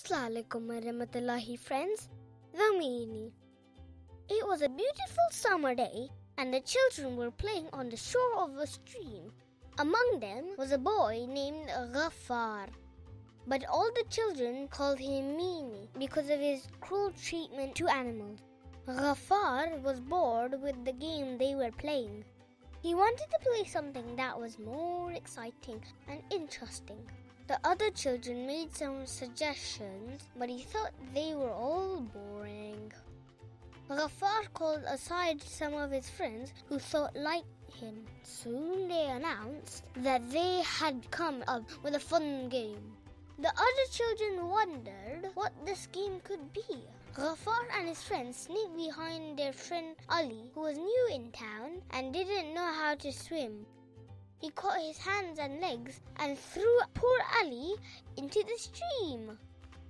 Alaikum warahmatullahi friends, the Meanie. It was a beautiful summer day and the children were playing on the shore of a stream. Among them was a boy named Gaffar. But all the children called him Meanie because of his cruel treatment to animals. Gaffar was bored with the game they were playing. He wanted to play something that was more exciting and interesting. The other children made some suggestions, but he thought they were all boring. Gaffar called aside some of his friends who thought like him. Soon they announced that they had come up with a fun game. The other children wondered what this game could be. Gaffar and his friends sneaked behind their friend Ali, who was new in town and didn't know how to swim. He caught his hands and legs and threw poor Ali into the stream.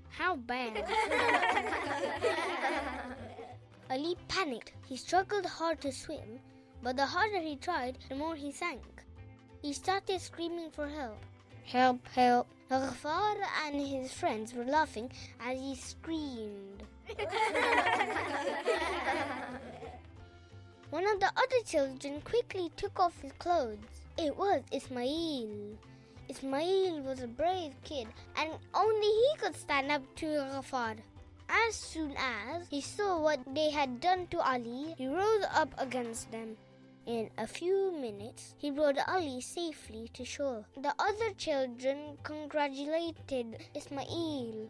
How bad. Ali panicked. He struggled hard to swim, but the harder he tried, the more he sank. He started screaming for help. Help, help. Gaffar and his friends were laughing as he screamed. One of the other children quickly took off his clothes. It was Ismail. Ismail was a brave kid and only he could stand up to Gaffar. As soon as he saw what they had done to Ali, he rose up against them. In a few minutes, he brought Ali safely to shore. The other children congratulated Ismail.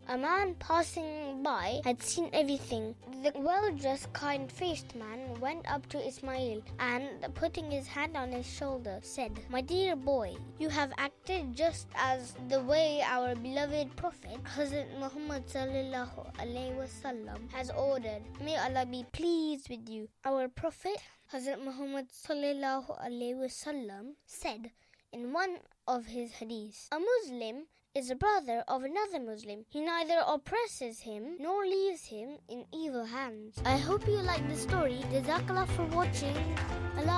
A man passing by had seen everything. The well-dressed, kind-faced man went up to Ismail and, putting his hand on his shoulder, said, "My dear boy, you have acted just as the way our beloved Prophet, Hazrat Muhammad sallallahu alaihi wasallam, has ordered. May Allah be pleased with you." Our Prophet, Hazrat Muhammad sallallahu alaihi wasallam, said in one of his hadiths, "A Muslim is a brother of another Muslim. He neither oppresses him nor leaves him in evil hands." I hope you liked the story. Jazakallah for watching. Allah